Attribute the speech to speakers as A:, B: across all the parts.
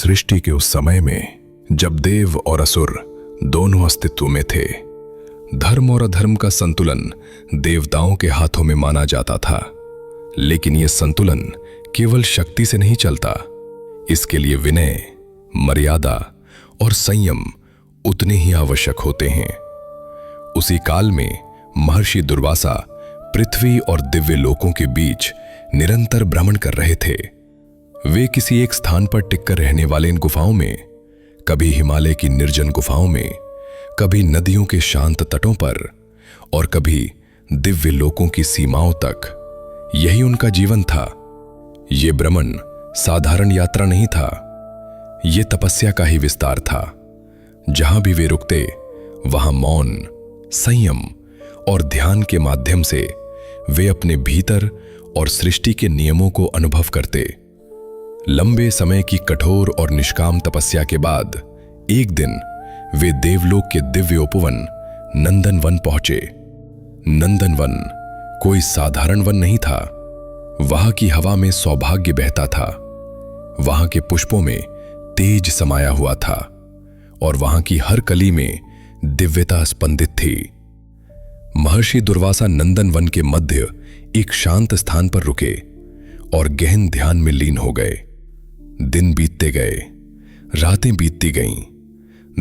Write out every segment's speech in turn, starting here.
A: सृष्टि के उस समय में जब देव और असुर दोनों अस्तित्व में थे, धर्म और अधर्म का संतुलन देवताओं के हाथों में माना जाता था। लेकिन यह संतुलन केवल शक्ति से नहीं चलता, इसके लिए विनय, मर्यादा और संयम उतने ही आवश्यक होते हैं। उसी काल में महर्षि दुर्वासा पृथ्वी और दिव्य लोकों के बीच निरंतर भ्रमण कर रहे थे। वे किसी एक स्थान पर टिककर रहने वाले इन गुफाओं में, कभी हिमालय की निर्जन गुफाओं में, कभी नदियों के शांत तटों पर और कभी दिव्य लोकों की सीमाओं तक, यही उनका जीवन था। ये भ्रमण साधारण यात्रा नहीं था, ये तपस्या का ही विस्तार था। जहां भी वे रुकते वहां मौन, संयम और ध्यान के माध्यम से वे अपने भीतर और सृष्टि के नियमों को अनुभव करते। लंबे समय की कठोर और निष्काम तपस्या के बाद एक दिन वे देवलोक के दिव्य उपवन नंदनवन पहुंचे। नंदनवन कोई साधारण वन नहीं था। वहां की हवा में सौभाग्य बहता था, वहां के पुष्पों में तेज समाया हुआ था और वहां की हर कली में दिव्यता स्पंदित थी। महर्षि दुर्वासा नंदनवन के मध्य एक शांत स्थान पर रुके और गहन ध्यान में लीन हो गए। दिन बीतते गए, रातें बीतती गईं।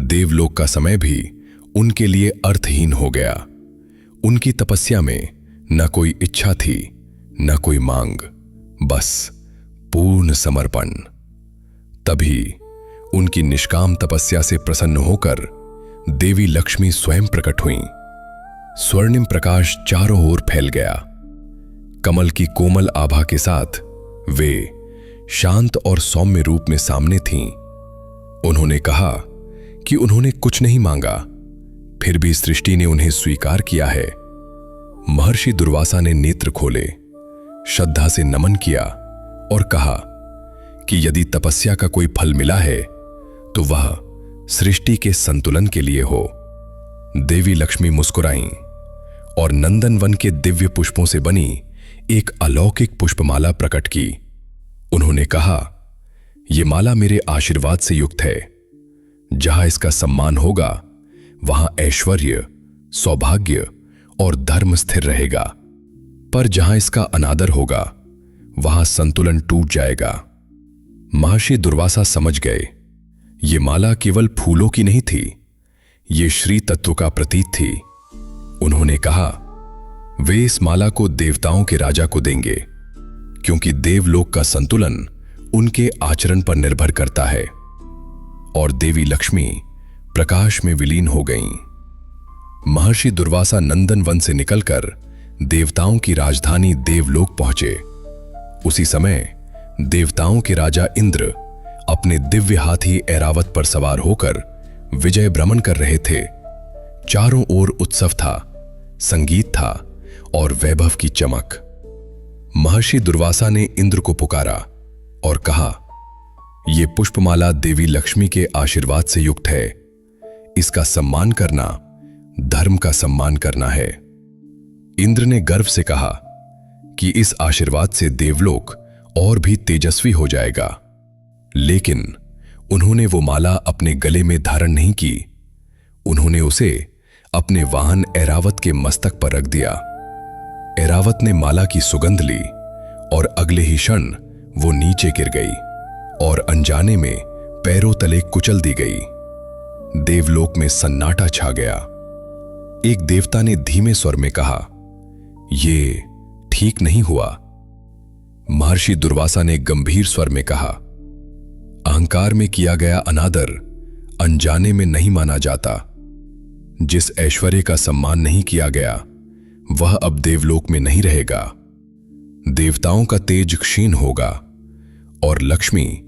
A: देवलोक का समय भी उनके लिए अर्थहीन हो गया। उनकी तपस्या में न कोई इच्छा थी, न कोई मांग, बस पूर्ण समर्पण। तभी उनकी निष्काम तपस्या से प्रसन्न होकर देवी लक्ष्मी स्वयं प्रकट हुईं। स्वर्णिम प्रकाश चारों ओर फैल गया। कमल की कोमल आभा के साथ वे शांत और सौम्य रूप में सामने थीं। उन्होंने कहा कि उन्होंने कुछ नहीं मांगा, फिर भी सृष्टि ने उन्हें स्वीकार किया है। महर्षि दुर्वासा ने नेत्र खोले, श्रद्धा से नमन किया और कहा कि यदि तपस्या का कोई फल मिला है तो वह सृष्टि के संतुलन के लिए हो। देवी लक्ष्मी मुस्कुराईं और नंदनवन के दिव्य पुष्पों से बनी एक अलौकिक पुष्पमाला प्रकट की। उन्होंने कहा, यह माला मेरे आशीर्वाद से युक्त है। जहां इसका सम्मान होगा वहां ऐश्वर्य, सौभाग्य और धर्म स्थिर रहेगा, पर जहां इसका अनादर होगा वहां संतुलन टूट जाएगा। महर्षि दुर्वासा समझ गए, ये माला केवल फूलों की नहीं थी, ये श्री तत्व का प्रतीक थी। उन्होंने कहा, वे इस माला को देवताओं के राजा को देंगे, क्योंकि देवलोक का संतुलन उनके आचरण पर निर्भर करता है। और देवी लक्ष्मी प्रकाश में विलीन हो गईं। महर्षि दुर्वासा नंदनवन से निकलकर देवताओं की राजधानी देवलोक पहुंचे। उसी समय देवताओं के राजा इंद्र अपने दिव्य हाथी ऐरावत पर सवार होकर विजय भ्रमण कर रहे थे। चारों ओर उत्सव था, संगीत था और वैभव की चमक। महर्षि दुर्वासा ने इंद्र को पुकारा और कहा, यह पुष्पमाला देवी लक्ष्मी के आशीर्वाद से युक्त है। इसका सम्मान करना धर्म का सम्मान करना है। इंद्र ने गर्व से कहा कि इस आशीर्वाद से देवलोक और भी तेजस्वी हो जाएगा। लेकिन उन्होंने वो माला अपने गले में धारण नहीं की। उन्होंने उसे अपने वाहन ऐरावत के मस्तक पर रख दिया। ऐरावत ने माला की सुगंध ली और अगले ही क्षण वो नीचे गिर गई और अनजाने में पैरों तले कुचल दी गई। देवलोक में सन्नाटा छा गया। एक देवता ने धीमे स्वर में कहा, ये ठीक नहीं हुआ। महर्षि दुर्वासा ने गंभीर स्वर में कहा, अहंकार में किया गया अनादर अनजाने में नहीं माना जाता। जिस ऐश्वर्य का सम्मान नहीं किया गया वह अब देवलोक में नहीं रहेगा। देवताओं का तेज क्षीण होगा और लक्ष्मी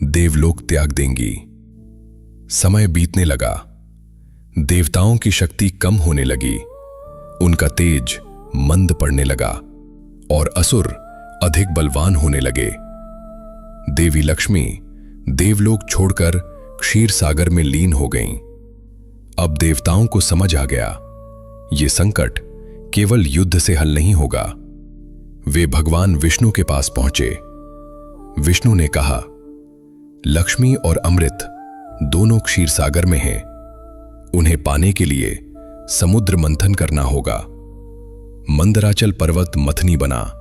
A: देवलोक त्याग देंगी। समय बीतने लगा। देवताओं की शक्ति कम होने लगी, उनका तेज मंद पड़ने लगा और असुर अधिक बलवान होने लगे। देवी लक्ष्मी देवलोक छोड़कर क्षीर सागर में लीन हो गईं। अब देवताओं को समझ आ गया, ये संकट केवल युद्ध से हल नहीं होगा। वे भगवान विष्णु के पास पहुंचे। विष्णु ने कहा, लक्ष्मी और अमृत दोनों क्षीर सागर में हैं। उन्हें पाने के लिए समुद्र मंथन करना होगा। मंदराचल पर्वत मथनी बना,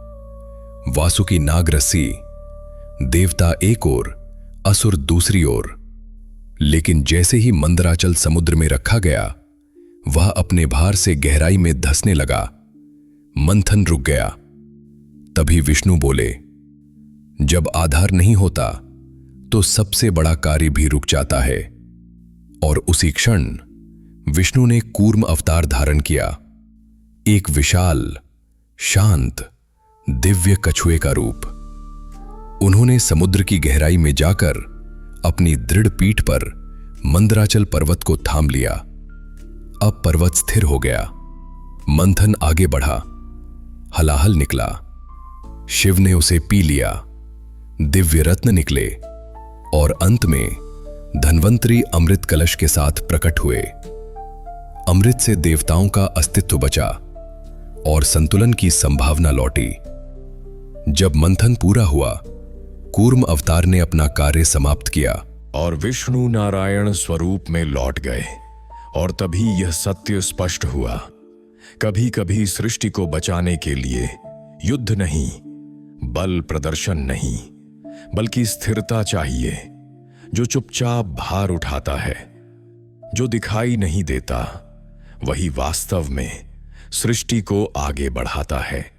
A: वासुकी नाग रस्सी, देवता एक ओर, असुर दूसरी ओर। लेकिन जैसे ही मंदराचल समुद्र में रखा गया, वह अपने भार से गहराई में धंसने लगा। मंथन रुक गया। तभी विष्णु बोले, जब आधार नहीं होता तो सबसे बड़ा कार्य भी रुक जाता है। और उसी क्षण विष्णु ने कूर्म अवतार धारण किया, एक विशाल, शांत, दिव्य कछुए का रूप। उन्होंने समुद्र की गहराई में जाकर अपनी दृढ़ पीठ पर मंदराचल पर्वत को थाम लिया। अब पर्वत स्थिर हो गया। मंथन आगे बढ़ा, हलाहल निकला। शिव ने उसे पी लिया। दिव्य रत्न निकले और अंत में धन्वंतरी अमृत कलश के साथ प्रकट हुए। अमृत से देवताओं का अस्तित्व बचा और संतुलन की संभावना लौटी। जब मंथन पूरा हुआ, कूर्म अवतार ने अपना कार्य समाप्त किया
B: और विष्णु नारायण स्वरूप में लौट गए। और तभी यह सत्य स्पष्ट हुआ, कभी कभी सृष्टि को बचाने के लिए युद्ध नहीं, बल प्रदर्शन नहीं, बल्कि स्थिरता चाहिए। जो चुपचाप भार उठाता है, जो दिखाई नहीं देता, वही वास्तव में सृष्टि को आगे बढ़ाता है।